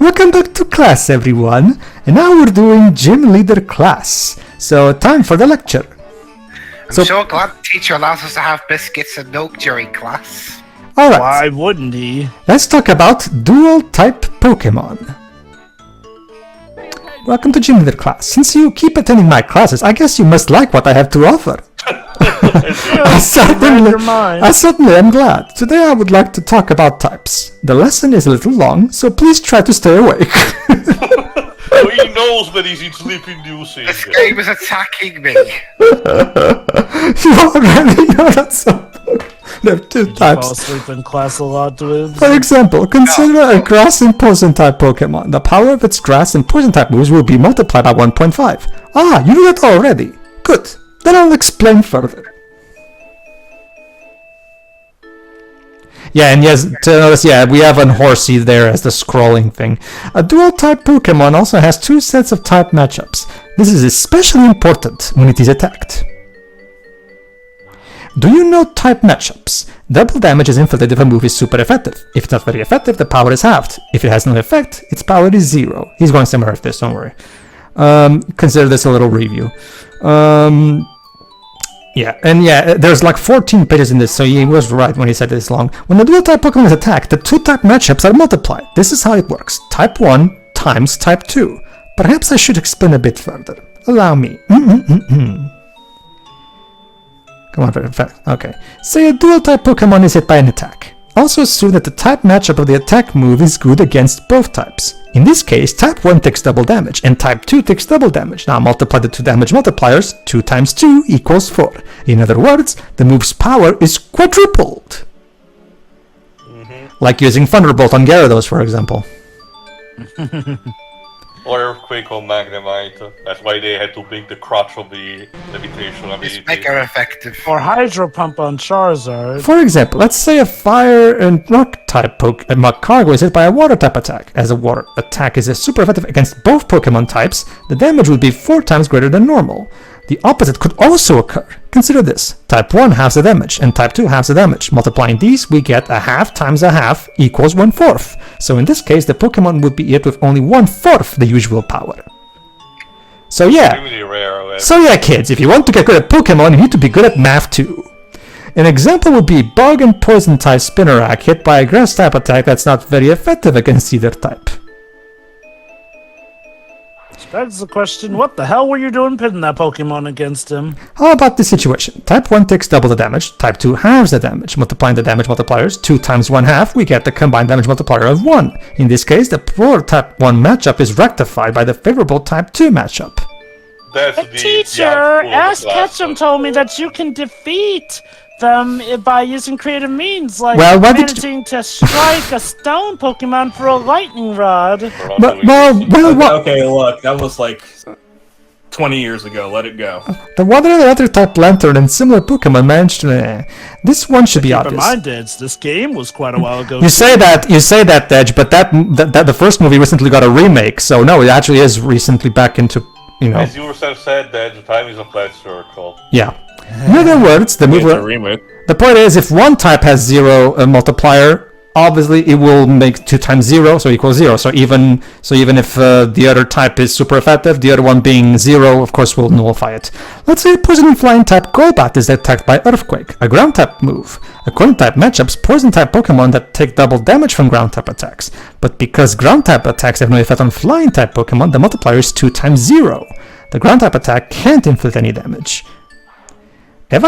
Welcome back to class, everyone. And now we're doing gym leader class. So time for the lecture. I'm so glad the teacher allows us to have biscuits and milk during class. Alright. Why wouldn't he? Let's talk about dual type Pokemon. Welcome to gym leader class. Since you keep attending my classes, I guess you must like what I have to offer. I certainly am glad. Today I would like to talk about types. The lesson is a little long, so please try to stay awake. He knows when he's in sleep-inducing. This game is attacking me. You already know that so. There are two types. Fall asleep in class a lot, Dwibs. For example, consider a grass and poison type Pokemon. The power of its grass and poison type moves will be multiplied by 1.5. Ah, you knew that already. Good. Then I'll explain further. Yeah, and yes, to notice, we have an horsey there as the scrolling thing. A dual-type Pokemon also has two sets of type matchups. This is especially important when it is attacked. Do you know type matchups? Double damage is inflicted if a move is super effective. If it's not very effective, the power is halved. If it has no effect, its power is 0. He's going somewhere with this, don't worry. Consider this a little review. There's like 14 pages in this, so he was right when he said it's long. When the dual-type Pokemon is attacked, the two type matchups are multiplied. This is how it works. Type 1 times Type 2. Perhaps I should explain a bit further. Allow me. Come on, very fast. Okay. Say a dual-type Pokemon is hit by an attack. Also assume that the type matchup of the attack move is good against both types. In this case, Type 1 takes double damage, and Type 2 takes double damage. Now multiply the two damage multipliers. 2 times 2 equals 4. In other words, the move's power is quadrupled. Like using Thunderbolt on Gyarados, for example. Or Earthquake on Magnemite. That's why they had to make the crotch of the levitation ability. It's mega effective. Or Hydro Pump on Charizard. For example, let's say a fire and rock type Magcargo is hit by a water type attack. As a water attack is super effective against both Pokemon types, the damage would be 4 times greater than normal. The opposite could also occur. Consider this. Type 1 halves the damage, and Type 2 halves the damage. Multiplying these, we get a half times a half equals 1/4. So in this case, the Pokemon would be hit with only 1/4 the usual power. So Really rare, kids, if you want to get good at Pokemon, you need to be good at math too. An example would be Bug and Poison type Spinarak hit by a Grass type attack that's not very effective against either type. Begs the question, what the hell were you doing pitting that Pokemon against him? How about this situation? Type 1 takes double the damage, Type 2 halves the damage. Multiplying the damage multipliers, 2 times 1/2, we get the combined damage multiplier of 1. In this case, the poor Type 1 matchup is rectified by the favorable Type 2 matchup. That's the teacher, Ask Ketchum told me that you can defeat them by using creative means, like managing to strike a stone Pokemon for a lightning rod. Okay, look, that was like 20 years ago. Let it go. The other type Lantern and similar Pokemon managed to. This one should be obvious. Keep in mind, Edge, this game was quite a while ago. You say that, Edge, but that the first movie recently got a remake, so no, it actually is recently back into, you know. As you yourself said, that the time is a flat circle. Yeah. In other words, the point is, if one type has 0 multiplier, obviously it will make 2 times 0, so equals 0. So even if the other type is super effective, the other one being 0, of course, will nullify it. Let's say Poison and Flying type Golbat is attacked by Earthquake, a ground type move. According to type matchups, Poison type Pokemon that take double damage from ground type attacks. But because ground type attacks have no effect on Flying type Pokemon, the multiplier is 2 times 0. The ground type attack can't inflict any damage. As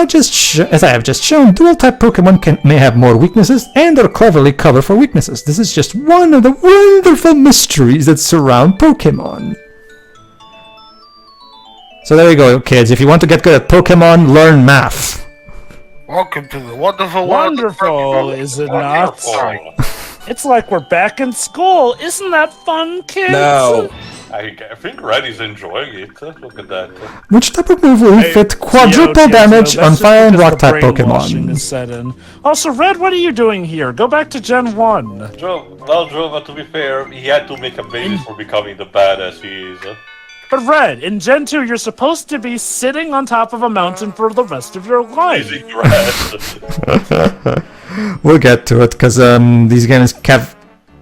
I have just shown, dual-type Pokemon may have more weaknesses and are cleverly covered for weaknesses. This is just one of the wonderful mysteries that surround Pokemon. So there you go, kids. If you want to get good at Pokemon, learn math. Welcome to the wonderful world of Wonderful, is it not? It's like we're back in school. Isn't that fun, kids? No. I think Red is enjoying it. Look at that. Which type of move will inflict quadruple damage on fire and rock type Pokemon? Also, Red, what are you doing here? Go back to Gen 1. Joe, but to be fair, he had to make a basis for becoming the badass he is. But Red, in Gen 2, you're supposed to be sitting on top of a mountain for the rest of your life. Easy grass. We'll get to it, because these games have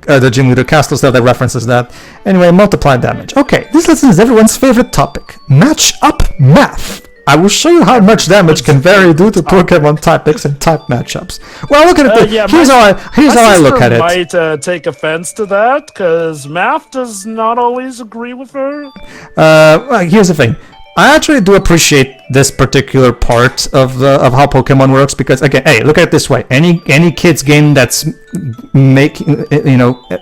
the Gym Leader Castle stuff that references that. Anyway, multiply damage. Okay, this lesson is everyone's favorite topic. Match up math. I will show you how much damage can vary due to Pokemon types and type matchups. Well, look at it. Here's how I look at it. Might take offense to that because math does not always agree with her. Well, here's the thing. I actually do appreciate this particular part of how Pokemon works because, again, hey, look at it this way: any kid's game that's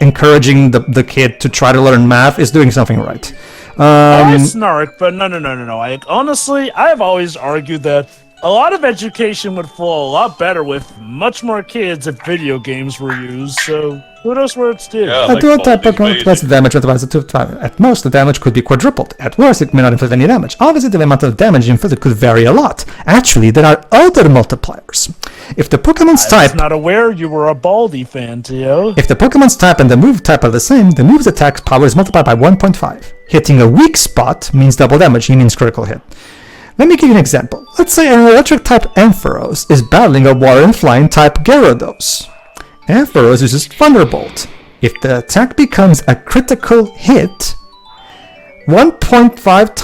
encouraging the kid to try to learn math is doing something right. I snark, but no. Honestly, I've always argued that a lot of education would flow a lot better with much more kids if video games were used, so kudos where it's due. At the damage at most, the damage could be quadrupled. At worst, it may not inflict any damage. Obviously, the amount of damage inflicted could vary a lot. Actually, there are other multipliers. If the Pokemon's type... I was not aware you were a Baldy fan, Tio. If the Pokemon's type and the move type are the same, the move's attack power is multiplied by 1.5. Hitting a weak spot means double damage, he means critical hit. Let me give you an example. Let's say an electric-type Ampharos is battling a water and flying-type Gyarados. Ampharos uses Thunderbolt. If the attack becomes a critical hit, 1.5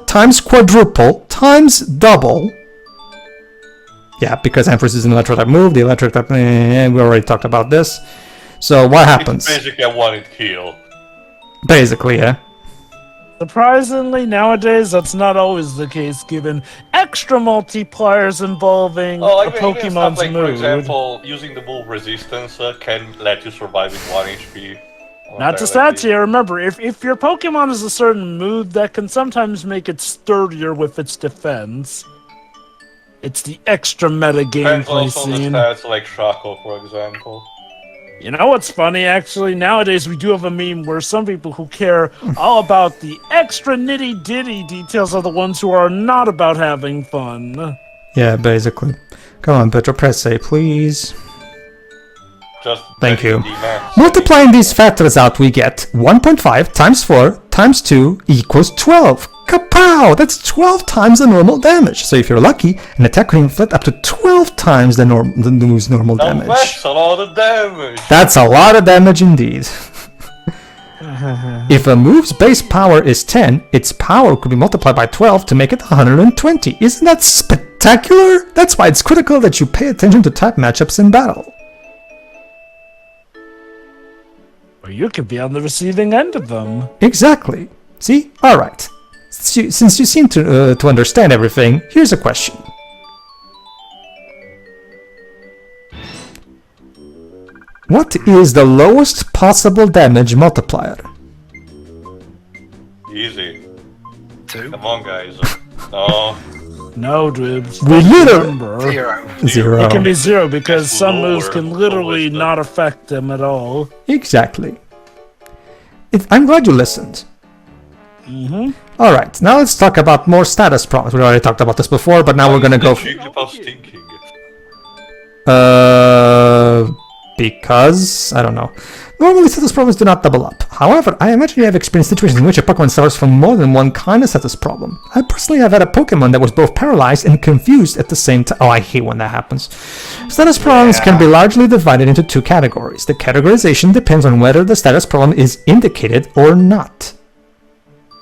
times quadruple times double. Yeah, because Ampharos is an electric-type move. The electric-type... we already talked about this. So what happens? It's basically a one-hit kill. Basically, yeah. Surprisingly, nowadays, that's not always the case, given extra multipliers involving a Pokemon's like, mood. For example, using the move Resistance can let you survive with 1 HP. Not just that, here. Remember, if your Pokemon is a certain mood, that can sometimes make it sturdier with its defense. It's the extra meta gameplay scene. Stats like Shaco, for example. You know what's funny, actually? Nowadays, we do have a meme where some people who care all about the extra nitty-ditty details are the ones who are not about having fun. Yeah, basically. Come on, Pedro, press A, please. Thank you. Multiplying these factors out, we get 1.5 times 4 times 2 equals 12. Kapow! That's 12 times the normal damage. So if you're lucky, an attack can inflict up to 12 times the move's normal damage. That's a lot of damage. That's a lot of damage indeed. If a move's base power is 10, its power could be multiplied by 12 to make it 120. Isn't that spectacular? That's why it's critical that you pay attention to type matchups in battle. Or you could be on the receiving end of them. Exactly. See? Alright. Since you seem to understand everything, here's a question. What is the lowest possible damage multiplier? Easy. 2. Come on, guys. No. No, dude. We literally... 0. It can be 0 because some moves can literally not affect them at all. Exactly. I'm glad you listened. Mm-hmm. Alright, now let's talk about more status problems. We already talked about this before, but now we're gonna go... Because... I don't know. Normally status problems do not double up. However, I imagine you have experienced situations in which a Pokemon suffers from more than one kind of status problem. I personally have had a Pokemon that was both paralyzed and confused at the same time. Oh, I hate when that happens. Status problems can be largely divided into 2 categories. The categorization depends on whether the status problem is indicated or not.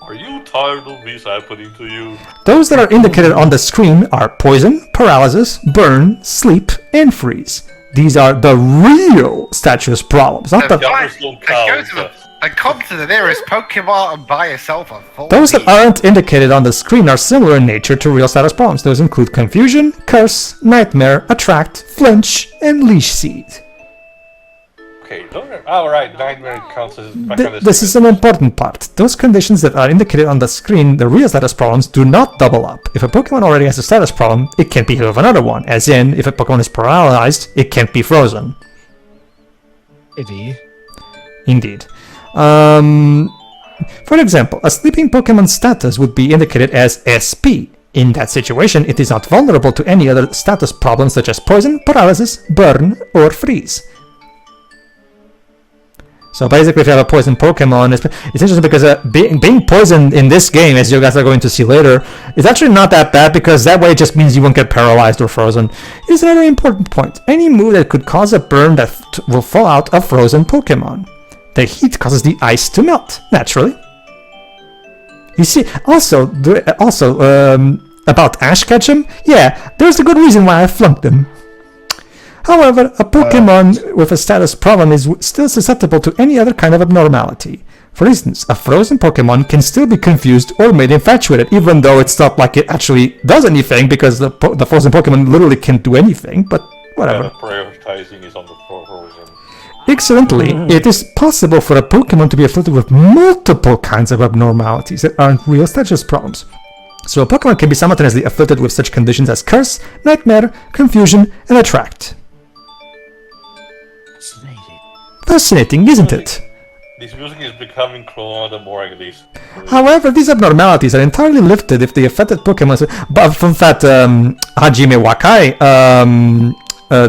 Are you tired of this happening to you? Those that are indicated on the screen are poison, paralysis, burn, sleep, and freeze. These are the real status problems, not the... And come to the nearest Pokemon and buy yourself a full Those that aren't indicated on the screen are similar in nature to real status problems. Those include confusion, curse, nightmare, attract, flinch, and leash seed. Okay, alright, nightmare counts as... This is an important part. Those conditions that are indicated on the screen, the real status problems, do not double up. If a Pokemon already has a status problem, it can't be hit with another one. As in, if a Pokemon is paralyzed, it can't be frozen. Indeed. For example, a sleeping Pokemon's status would be indicated as SP. In that situation, it is not vulnerable to any other status problems such as poison, paralysis, burn, or freeze. So basically, if you have a poison Pokemon, it's interesting because being poisoned in this game, as you guys are going to see later, is actually not that bad because that way it just means you won't get paralyzed or frozen. Here's another important point. Any move that could cause a burn that will fall out of frozen Pokemon. The heat causes the ice to melt, naturally. You see, also about Ash Ketchum, yeah, there's a good reason why I flunked him. However, a Pokemon with a status problem is still susceptible to any other kind of abnormality. For instance, a frozen Pokemon can still be confused or made infatuated, even though it's not like it actually does anything, because the frozen Pokemon literally can't do anything, but whatever. Yeah, the prioritizing is on the frozen. Excellently, it is possible for a Pokemon to be afflicted with multiple kinds of abnormalities that aren't real status problems. So a Pokemon can be simultaneously afflicted with such conditions as Curse, Nightmare, Confusion, and Attract. Fascinating, isn't it? This music is becoming closer the more I listen. However, these abnormalities are entirely lifted if the affected Pokemon... But from that, Hajime Wakai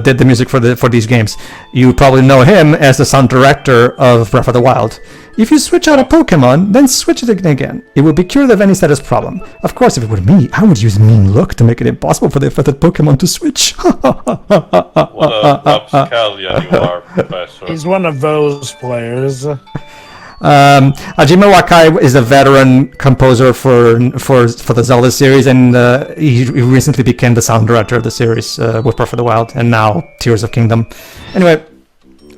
did the music for these games. You probably know him as the sound director of Breath of the Wild. If you switch out a Pokemon, then switch it again. It will be cured of any status problem. Of course, if it were me, I would use Mean Look to make it impossible for the affected Pokemon to switch. What a rapscallion you are, Professor. He's one of those players. Hajime Wakai is a veteran composer for the Zelda series, and he recently became the sound director of the series with Breath of the Wild, and now Tears of Kingdom. Anyway,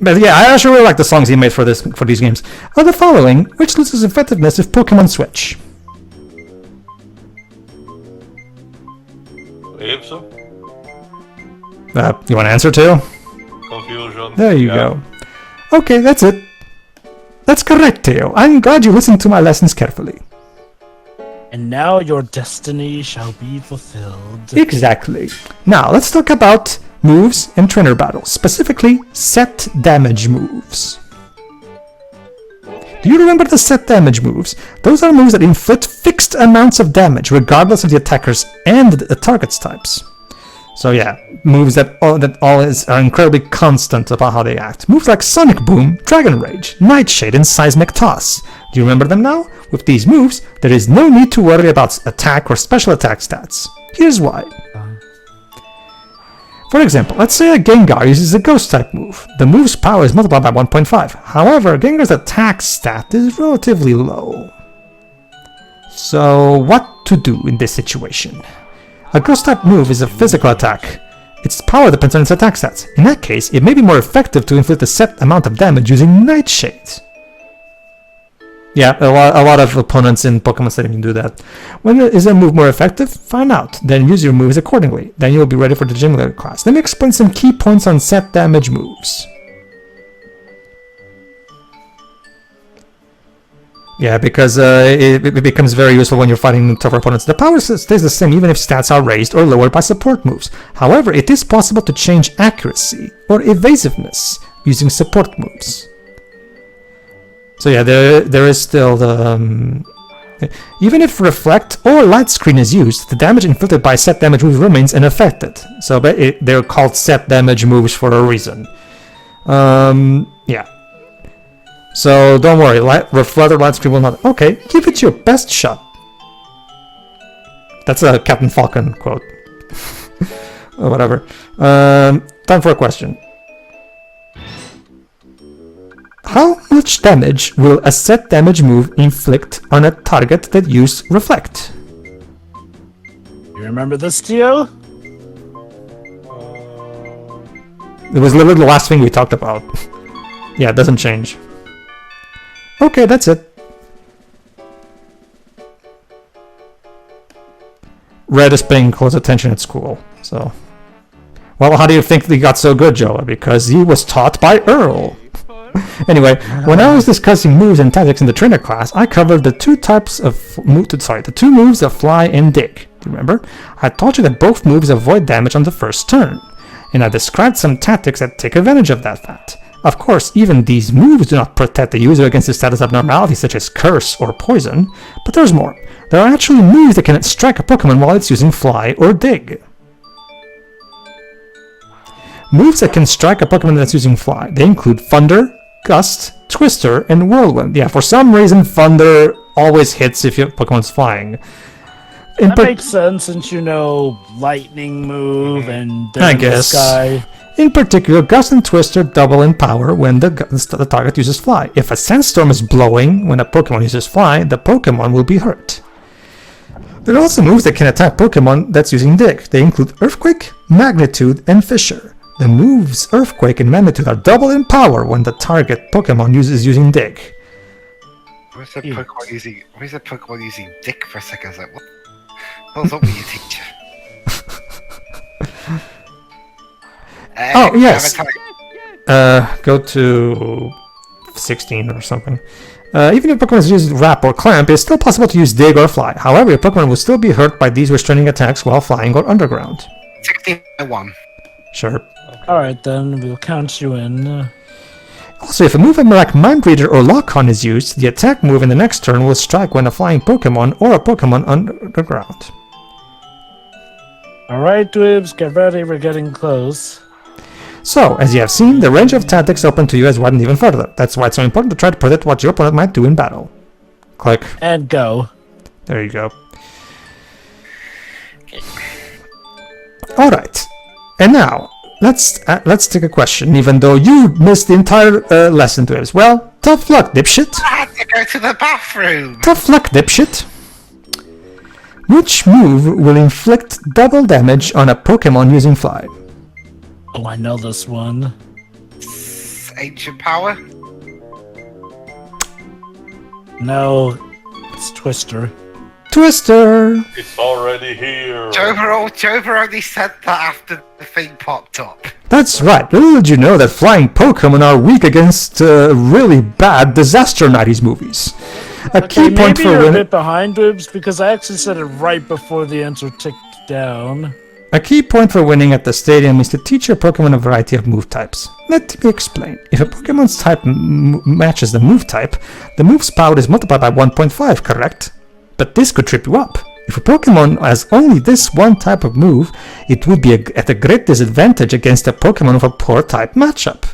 but yeah, I actually really like the songs he made for these games. Are the following, which loses effectiveness if Pokemon switch? Apes? You want to answer too? Confusion. There you go. Okay, that's it. That's correct, Theo. I'm glad you listened to my lessons carefully. And now your destiny shall be fulfilled. Exactly. Now, let's talk about moves and trainer battles, specifically set damage moves. Do you remember the set damage moves? Those are moves that inflict fixed amounts of damage, regardless of the attacker's and the target's types. So yeah, moves that are incredibly constant about how they act. Moves like Sonic Boom, Dragon Rage, Nightshade, and Seismic Toss. Do you remember them now? With these moves, there is no need to worry about attack or special attack stats. Here's why. For example, let's say a Gengar uses a Ghost-type move. The move's power is multiplied by 1.5. However, Gengar's attack stat is relatively low. So, what to do in this situation? A Ghost-type move is a physical attack. Its power depends on its attack stats. In that case, it may be more effective to inflict a set amount of damage using Nightshade. Yeah, a lot of opponents in Pokémon Stadium can do that. When is a move more effective? Find out. Then use your moves accordingly. Then you'll be ready for the gym leader class. Let me explain some key points on set damage moves. Yeah, because it becomes very useful when you're fighting tougher opponents. The power stays the same even if stats are raised or lowered by support moves. However, it is possible to change accuracy or evasiveness using support moves. So yeah, there is still the... even if Reflect or Light Screen is used, the damage inflicted by set damage moves remains unaffected. So they're called set damage moves for a reason. Yeah. So don't worry, Reflect or Light Screen will not... Okay, give it your best shot. That's a Captain Falcon quote. Or whatever. Time for a question. How much damage will a set damage move inflict on a target that used Reflect? You remember this, Theo? It was literally the last thing we talked about. Yeah, it doesn't change. Okay, that's it. Red is paying close attention at school, so... Well, how do you think he got so good, Joa? Because he was taught by Earl. Anyway, when I was discussing moves and tactics in the trainer class, I covered the two moves of Fly and Dig. Do you remember? I told you that both moves avoid damage on the first turn, and I described some tactics that take advantage of that fact. Of course, even these moves do not protect the user against the status abnormalities such as Curse or Poison, but there's more. There are actually moves that can strike a Pokemon while it's using Fly or Dig. Moves that can strike a Pokemon that's using Fly. They include Thunder, Gust, Twister, and Whirlwind. Yeah, for some reason, Thunder always hits if your Pokemon's flying. That makes sense since you know Lightning move and I guess. Sky. In particular, Gust and Twister double in power when the target uses Fly. If a Sandstorm is blowing when a Pokemon uses Fly, the Pokemon will be hurt. There are also moves that can attack Pokemon that's using Dig. They include Earthquake, Magnitude, and Fissure. The moves Earthquake and Magnitude are double in power when the target Pokemon is using Dig. Where's the Pokemon using Dick for a second? I was like, what? What's up with you, teacher? Oh, yes. Go to 16 or something. Even if Pokemon use Wrap or Clamp, it's still possible to use Dig or Fly. However, your Pokemon will still be hurt by these restraining attacks while flying or underground. 16-1. Sure. Alright then, we'll count you in. Also, if a move like Mind Reader or Lock-On is used, the attack move in the next turn will strike when a flying Pokemon or a Pokemon underground. Alright, Dwebs, get ready, we're getting close. So, as you have seen, the range of tactics open to you has widened even further. That's why it's so important to try to predict what your opponent might do in battle. Click. And go. There you go. Alright. And now, let's take a question, even though you missed the entire lesson to us. Well, tough luck, dipshit. I had to go to the bathroom. Tough luck, dipshit. Which move will inflict double damage on a Pokemon using Fly? Oh, I know this one. Ancient Power? No, it's Twister. Twister! It's already here. Jover only said that after the thing popped up. That's right. Little did you know that flying Pokemon are weak against really bad Disaster 90s movies. A key point maybe for you're a winning. bit behind, Dibs, because I actually said it right before the answer ticked down. A key point for winning at the stadium is to teach your Pokemon a variety of move types. Let me explain. If a Pokemon's type matches the move type, the move's power is multiplied by 1.5, correct? But this could trip you up. If a Pokemon has only this one type of move, it would be at a great disadvantage against a Pokemon of a poor type matchup.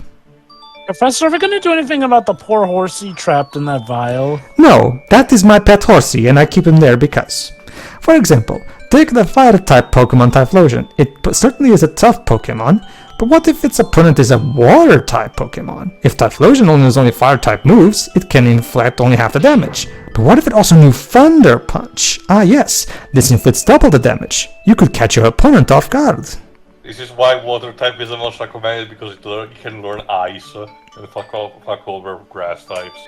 Professor, are we going to do anything about the poor horsey trapped in that vial? No, that is my pet horsey, and I keep him there because. For example, take the Fire-type Pokemon Typhlosion. It certainly is a tough Pokemon, but what if its opponent is a Water-type Pokemon? If Typhlosion only has only Fire-type moves, it can inflict only half the damage. But what if it also knew Thunder Punch? Ah yes, this inflicts double the damage. You could catch your opponent off guard. This is why Water type is the most recommended, because it can learn Ice and fuck over Grass types.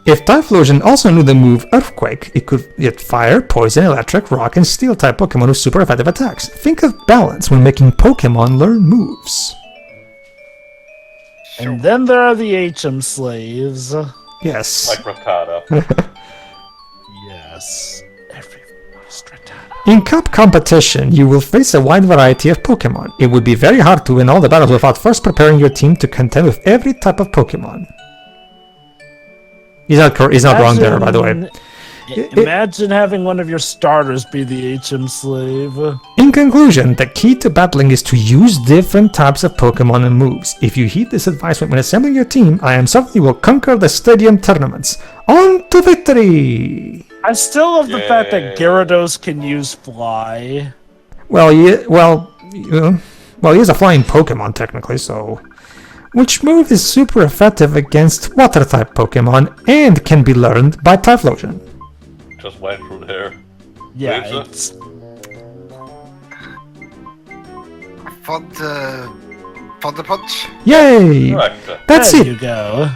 If Typhlosion also knew the move Earthquake, it could get Fire, Poison, Electric, Rock, and Steel-type Pokemon with super effective attacks. Think of balance when making Pokemon learn moves. And then there are the HM slaves. Yes. Like Rattata. Yes. In cup competition, you will face a wide variety of Pokemon. It would be very hard to win all the battles without first preparing your team to contend with every type of Pokemon. He's not wrong there, by the way. Imagine having one of your starters be the HM slave. In conclusion, the key to battling is to use different types of Pokemon and moves. If you heed this advice when assembling your team, I am certain you will conquer the stadium tournaments. On to victory! I still love the fact that Gyarados can use Fly. Well, he is a flying Pokemon technically, so... Which move is super effective against Water-type Pokemon and can be learned by Typhlosion? Just went through there. Yeah, Lisa? it's... Thunder Punch? Yay! Correct. That's there it! you go.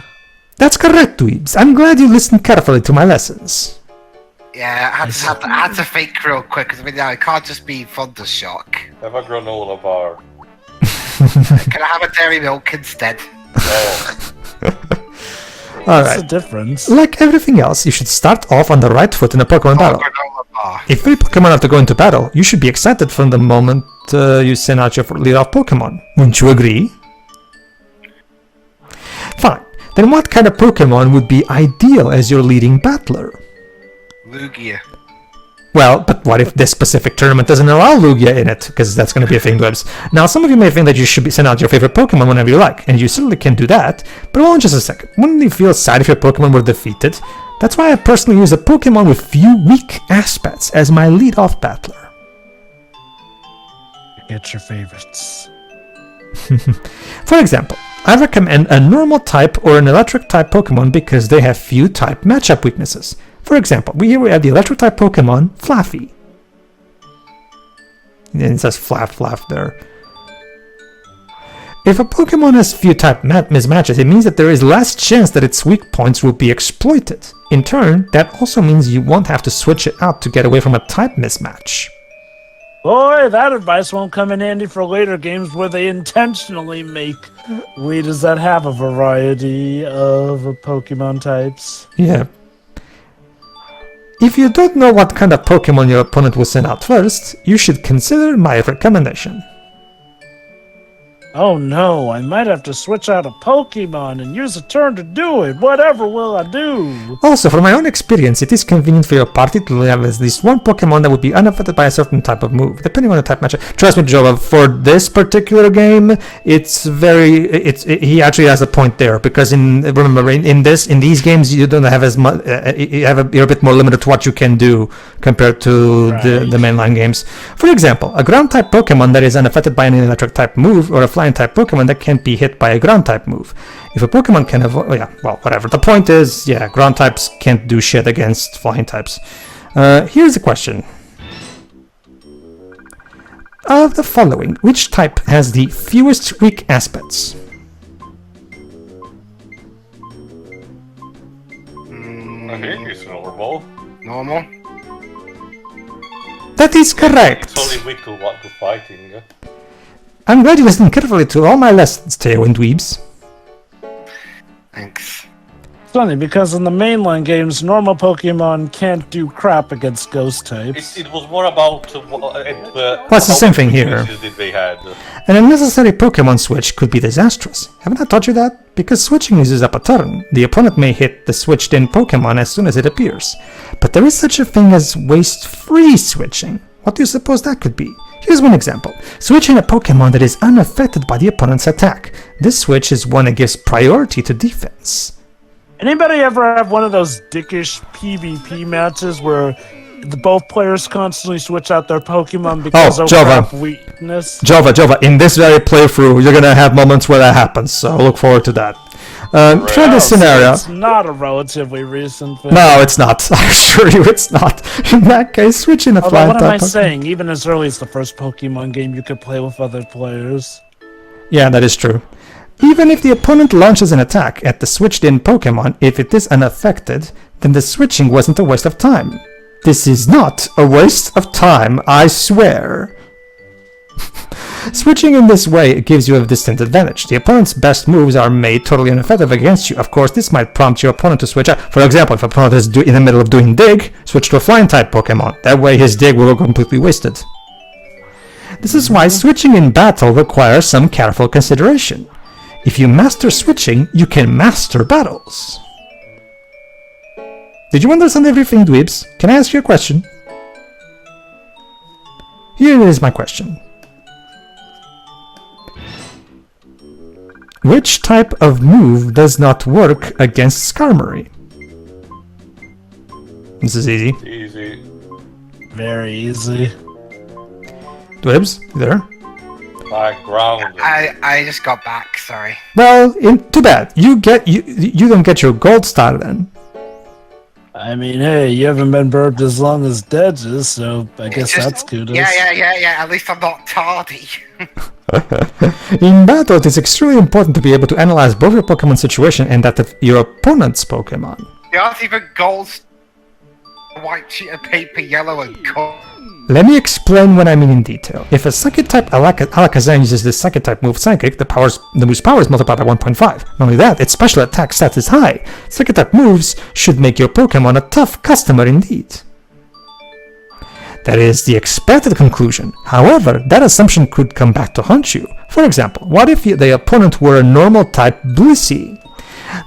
That's correct, Dweebs. I'm glad you listened carefully to my lessons. Yeah, I had to think real quick, because it can't just be Thunder Shock. Have a granola bar. Can I have a dairy milk instead? Oh. What's Alright. the difference? Like everything else, you should start off on the right foot in a Pokemon battle. Granola bar. If 3 Pokemon have to go into battle, you should be excited from the moment you send out your lead-off Pokemon. Wouldn't you agree? Fine. Then what kind of Pokemon would be ideal as your leading battler? Lugia. Well, but what if this specific tournament doesn't allow Lugia in it? Because that's going to be a thing, Dwebs. Now, some of you may think that you should send out your favorite Pokemon whenever you like, and you certainly can do that, but hold on just a second. Wouldn't you feel sad if your Pokemon were defeated? That's why I personally use a Pokemon with few weak aspects as my lead-off battler. Get your favorites. For example, I recommend a normal type or an electric type Pokemon because they have few type matchup weaknesses. For example, we have the electric type Pokemon, Flaffy. And it says Flaff there. If a Pokemon has few type mismatches, it means that there is less chance that its weak points will be exploited. In turn, that also means you won't have to switch it out to get away from a type mismatch. Boy, that advice won't come in handy for later games where they intentionally make leaders that have a variety of Pokemon types. Yeah. If you don't know what kind of Pokemon your opponent will send out first, you should consider my recommendation. Oh no, I might have to switch out a Pokemon and use a turn to do it. Whatever will I do? Also, from my own experience, it is convenient for your party to have at least one Pokemon that would be unaffected by a certain type of move, depending on the type matchup. Trust me, Jova, for this particular game, he actually has a point there, because remember, in these games, you don't have as much, you're a bit more limited to what you can do compared to the mainline games. For example, a ground type Pokemon that is unaffected by any electric type move, or a flying type Pokemon that can't be hit by a ground type move. If a Pokemon can avoid, whatever. The point is, ground types can't do shit against flying types. Here's a question. Of the following, which type has the fewest weak aspects? I think it's normal. Normal? That is correct. It's only weak to fighting. I'm glad you listened carefully to all my lessons, Tailwind Dweebs. Thanks. It's funny, because in the mainline games, normal Pokemon can't do crap against ghost types. It was more about Well, it's the same thing here. That they had. An unnecessary Pokemon switch could be disastrous. Haven't I taught you that? Because switching uses up a turn, the opponent may hit the switched-in Pokemon as soon as it appears. But there is such a thing as waste-free switching. What do you suppose that could be? Here's one example. Switching a Pokemon that is unaffected by the opponent's attack. This switch is one that gives priority to defense. Anybody ever have one of those dickish PvP matches where both players constantly switch out their Pokemon because of crap weakness? Jova, in this very playthrough, you're gonna have moments where that happens, so look forward to that. Try this scenario. It's not a relatively recent thing. No, it's not. I assure you it's not. In that case, switching a flying type. What am I saying? Even as early as the first Pokemon game, you could play with other players. Yeah, that is true. Even if the opponent launches an attack at the switched-in Pokemon, if it is unaffected, then the switching wasn't a waste of time. This is not a waste of time, I swear. Switching in this way gives you a distinct advantage. The opponent's best moves are made totally ineffective against you. Of course, this might prompt your opponent to switch out. For example, if an opponent is in the middle of doing Dig, switch to a flying type Pokemon. That way his Dig will go completely wasted. This is why switching in battle requires some careful consideration. If you master switching, you can master battles. Did you understand everything, Dweebs? Can I ask you a question? Here is my question. Which type of move does not work against Skarmory? This is easy. Easy. Very easy. Dweebs, you there? Ground. I just got back, sorry. Well, too bad. You don't get your gold star then. I mean, hey, you haven't been burped as long as Dedges, so I guess that's kudos. Yeah, at least I'm not tardy. In battle, it is extremely important to be able to analyze both your Pokemon situation and that of your opponent's Pokemon. You aren't even gold, white sheet of paper, yellow and gold. Let me explain what I mean in detail. If a Psychic-type Alakazam uses the Psychic-type move Psychic, the move's power is multiplied by 1.5. Not only that, its special attack stat is high. Psychic-type moves should make your Pokemon a tough customer indeed. That is the expected conclusion. However, that assumption could come back to haunt you. For example, what if the opponent were a normal-type Blissey?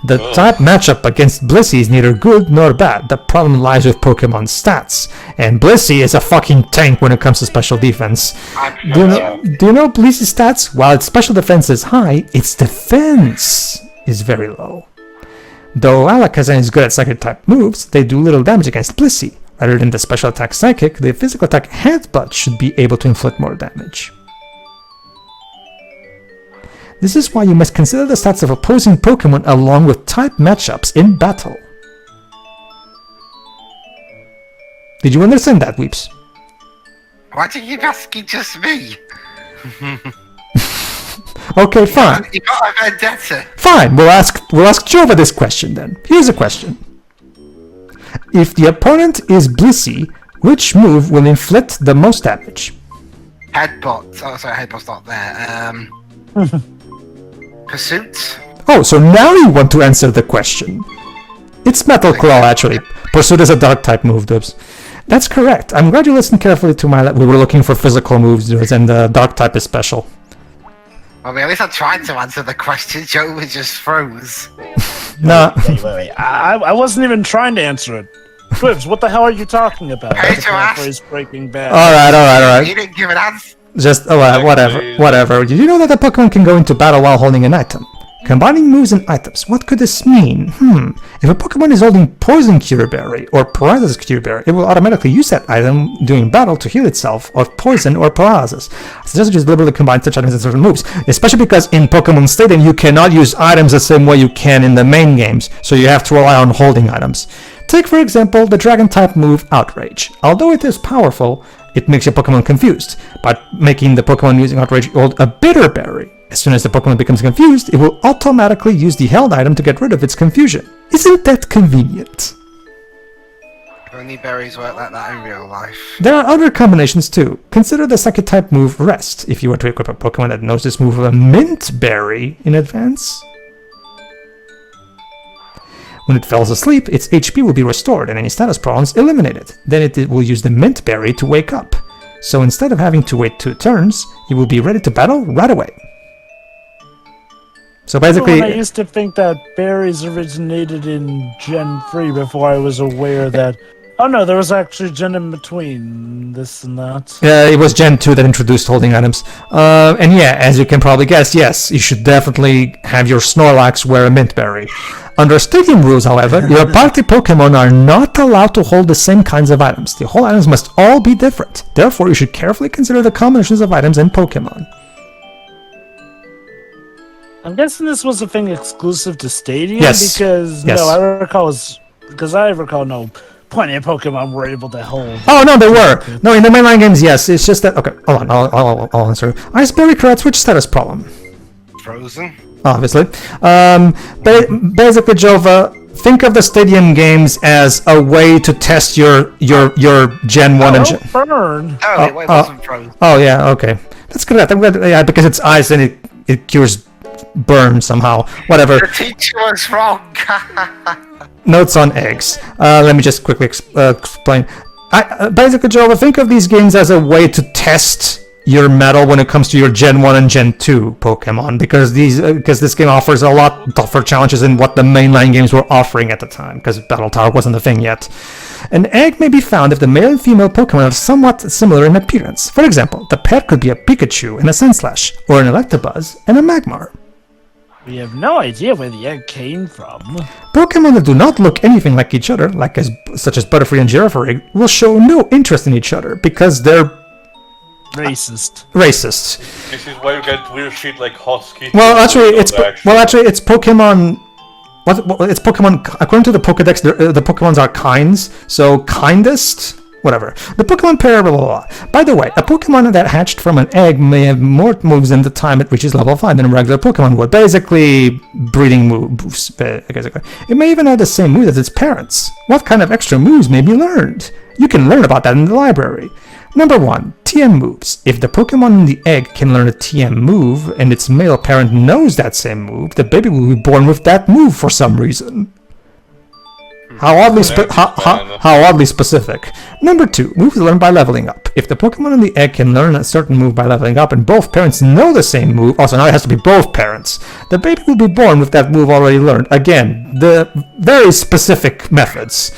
The type matchup against Blissey is neither good nor bad. The problem lies with Pokemon's stats. And Blissey is a fucking tank when it comes to special defense. Do you know Blissey's stats? While its special defense is high, its defense is very low. Though Alakazam is good at psychic type moves, they do little damage against Blissey. Rather than the special attack Psychic, the physical attack Headbutt should be able to inflict more damage. This is why you must consider the stats of opposing Pokemon along with type matchups in battle. Did you understand that, Weeps? Why do you keep asking just me? Okay, fine. You got a vendetta. Fine, we'll ask Jova this question then. Here's a question. If the opponent is Blissey, which move will inflict the most damage? Headbutt. Oh, sorry, Headbutt's not there. Pursuit? Oh, so now you want to answer the question. It's Metal Claw, actually. Pursuit is a dark type move, Dubs. That's correct. I'm glad you listened carefully to my... We were looking for physical moves, Dubs, and the dark type is special. I mean, at least I tried to answer the question. Joe was just froze. Nah. Wait. I wasn't even trying to answer it. Quibs, what the hell are you talking about? Pedro asked. Phrase Breaking Bad. Alright. You didn't give an answer. Just, whatever. Did you know that a Pokemon can go into battle while holding an item? Combining moves and items, what could this mean? If a Pokemon is holding Poison Cure Berry or Paralysis Cure Berry, it will automatically use that item during battle to heal itself of poison or paralysis. I suggest you just deliberately combine such items and certain moves, especially because in Pokémon Stadium you cannot use items the same way you can in the main games, so you have to rely on holding items. Take, for example, the Dragon-type move Outrage. Although it is powerful, it makes your Pokemon confused, by making the Pokemon using Outrage hold a Bitter Berry. As soon as the Pokemon becomes confused, it will automatically use the held item to get rid of its confusion. Isn't that convenient? Only berries work like that in real life. There are other combinations too. Consider the Psychic-type move Rest. If you were to equip a Pokemon that knows this move with a Mint Berry in advance, when it falls asleep, its HP will be restored and any status problems eliminated. Then it will use the Mint Berry to wake up. So instead of having to wait 2 turns, it will be ready to battle right away. So basically... I used to think that berries originated in Gen 3 before I was aware that... Oh no, there was actually Gen in between this and that. Yeah, it was Gen 2 that introduced holding items. And yeah, as you can probably guess, yes, you should definitely have your Snorlax wear a Mint Berry. Under Stadium rules, however, your party Pokemon are not allowed to hold the same kinds of items. The whole items must all be different. Therefore, you should carefully consider the combinations of items in Pokemon. I'm guessing this was a thing exclusive to Stadium? Yes. Because, yes. No, I recall, no, plenty of Pokemon were able to hold. Oh, no, they were. No, in the mainline games, yes. It's just that... Okay, hold on, I'll answer. Iceberry Carrot, which status problem? Frozen? Obviously. Basically, Jova, think of the Stadium games as a way to test your Gen 1 and Gen... Burn! Oh, it wasn't frozen. Oh, yeah, okay. That's correct. I'm glad, yeah, because it's ice and it cures burn somehow. Whatever. Your teacher was wrong. Notes on eggs. Let me just quickly explain. Basically, Jova, think of these games as a way to test your metal when it comes to your Gen 1 and Gen 2 Pokemon, because this game offers a lot tougher challenges than what the mainline games were offering at the time, because Battle Tower wasn't a thing yet. An egg may be found if the male and female Pokemon are somewhat similar in appearance. For example, the pet could be a Pikachu and a Sandslash, or an Electabuzz and a Magmar. We have no idea where the egg came from. Pokemon that do not look anything like each other, such as Butterfree and Girafarig, will show no interest in each other because they're racist. This is why you get weird shit like Husky. Well, actually, it's Pokemon. It's Pokemon. According to the Pokédex, the Pokemons are kinds. So kindest. Whatever. The Pokemon pair, blah, blah, blah. By the way, a Pokemon that hatched from an egg may have more moves than the time it reaches level 5 than a regular Pokemon would. Basically, breeding moves, basically. It may even have the same moves as its parents. What kind of extra moves may be learned? You can learn about that in the library. Number 1. TM moves. If the Pokemon in the egg can learn a TM move, and its male parent knows that same move, the baby will be born with that move for some reason. How oddly specific. Number 2, moves learned by leveling up. If the Pokemon in the egg can learn a certain move by leveling up and both parents know the same move, also now it has to be both parents, the baby will be born with that move already learned. Again, the very specific methods.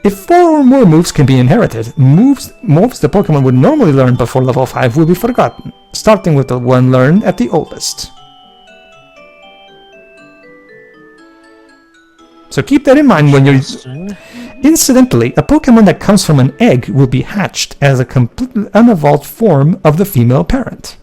If 4 or more moves can be inherited, moves the Pokemon would normally learn before level 5 will be forgotten, starting with the one learned at the oldest. So keep that in mind when you're... Incidentally, a Pokemon that comes from an egg will be hatched as a completely unevolved form of the female parent.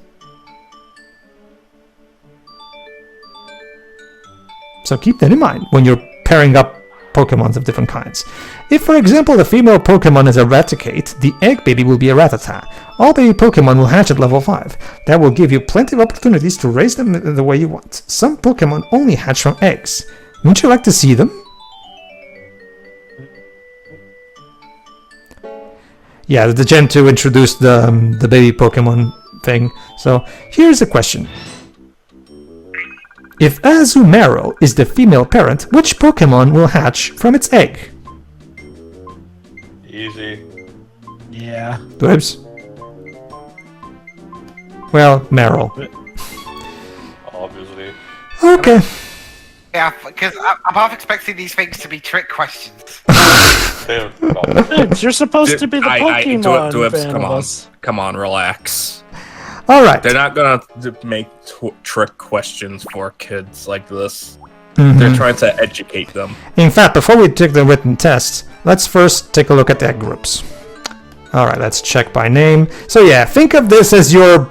So keep that in mind when you're pairing up Pokemons of different kinds. If, for example, the female Pokemon is a Raticate, the egg baby will be a Rattata. All baby Pokemon will hatch at level 5. That will give you plenty of opportunities to raise them the way you want. Some Pokemon only hatch from eggs. Wouldn't you like to see them? Yeah, the Gen 2 introduced the baby Pokemon thing. So here's a question. If Azumarill is the female parent, which Pokemon will hatch from its egg? Easy. Yeah. Dwebs? Well, Marill. Obviously. Okay. Yeah, because I'm half expecting these things to be trick questions. Dude, you're supposed to be the Pokemon fan come of on. us. Come on, relax. All right. They're not gonna make trick questions for kids like this. They're trying to educate them. In fact, before we take the written test, let's first take a look at the egg groups. All right, let's check by name. So yeah, think of this as your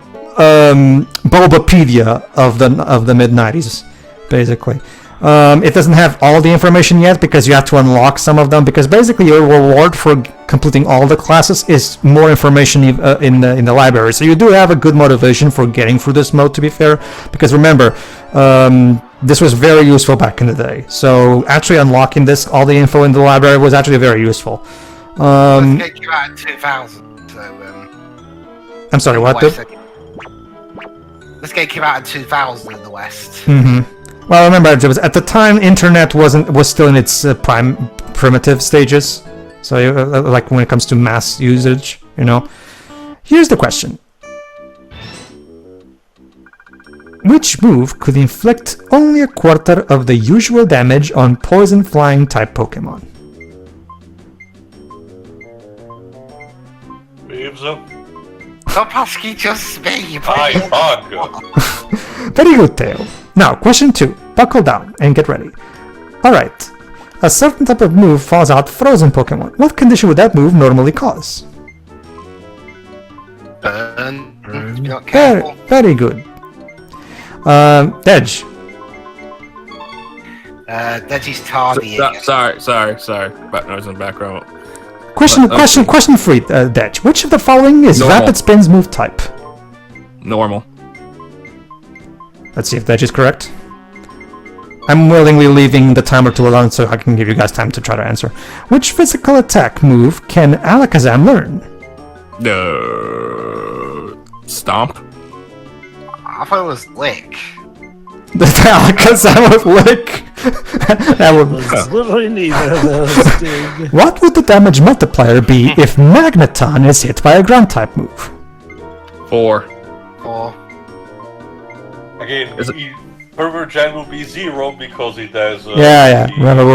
Bulbapedia of the mid-90s, basically. It doesn't have all the information yet because you have to unlock some of them, because basically your reward for completing all the classes is more information in the library. So you do have a good motivation for getting through this mode, to be fair, because remember, this was very useful back in the day. So actually unlocking all the info in the library was actually very useful. This game came out in 2000, so I'm sorry, what? This game came out in 2000 in the West. Well, remember, at the time, internet was still in its primitive stages. So, like when it comes to mass usage, you know. Here's the question: which move could inflict only a quarter of the usual damage on poison flying type Pokemon? Stop asking just me. Very good, Tail. Now, question 2. Buckle down and get ready. Alright. A certain type of move falls out frozen Pokemon. What condition would that move normally cause? Burn. You're not careful. Very good. Dedge. Deji's tardy. Sorry. Back noise in the background. Question 3, Dedge. Which of the following is Normal. Rapid Spin's move type? Normal. Let's see if Dedge is correct. I'm willingly leaving the timer to alone so I can give you guys time to try to answer. Which physical attack move can Alakazam learn? Stomp. I thought it was Lick. The Alakazam with Lick? That would... It's literally neither of those, dude. What would the damage multiplier be if Magneton is hit by a ground type move? 4. Again, Pervert Gen will be 0 because it has... yeah. Remember,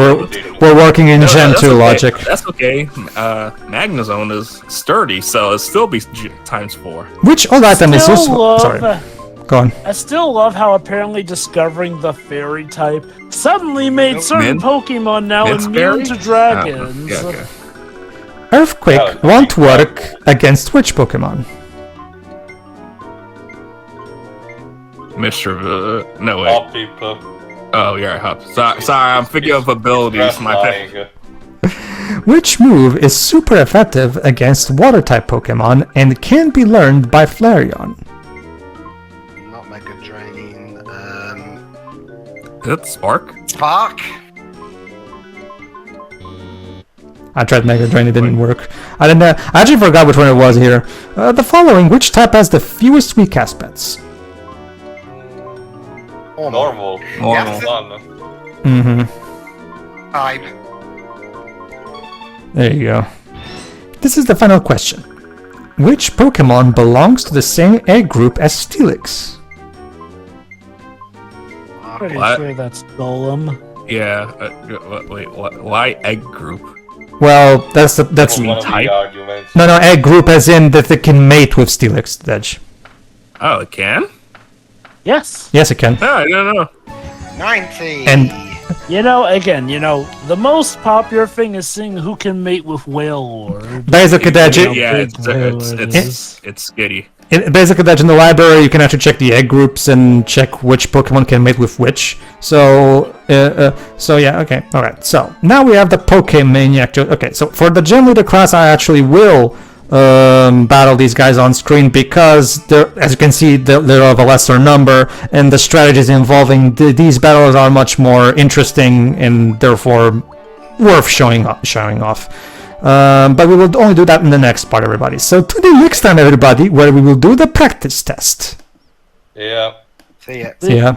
we're working in Gen 2 logic. That's okay. Magnezone is sturdy, so it'll still be times 4. Which old item is useful? Sorry. Go on. I still love how apparently discovering the fairy type suddenly made certain Pokemon now immune to dragons. Okay. Earthquake won't work against which Pokemon? Mr. No way. Hop people. Oh, you're right, Hop. Sorry, I'm thinking of abilities. My bad. Which move is super effective against water type Pokemon and can be learned by Flareon? Not Mega Drain. Is it Spark? Spark? I tried Mega Drain, it didn't work. I actually forgot which one it was here. The following, which type has the fewest weak aspects? Normal. Yes. Mm-hmm. Time. There you go. This is the final question. Which Pokemon belongs to the same egg group as Steelix? Pretty What? sure that's Golem. Yeah. Wait. Why egg group? Well, that's One of the type? arguments. no egg group as in that they can mate with Steelix, Dedge. Oh, it can? Yes. Yes, it can. No, I don't know. 90! And- The most popular thing is seeing who can mate with Wailord. Basically, Dedge, Yeah, big Wailord it's skitty. basically, Dedge, in the library, you can actually check the egg groups and check which Pokemon can mate with which. So yeah, okay, alright. So, now we have the Pokemaniac. Okay, so for the Gym Leader class, I actually will battle these guys on screen because, as you can see, they're of a lesser number, and the strategies involving these battles are much more interesting and therefore worth showing off. But we will only do that in the next part, everybody. So to the next time, everybody, where we will do the practice test. Yeah. See ya. See ya.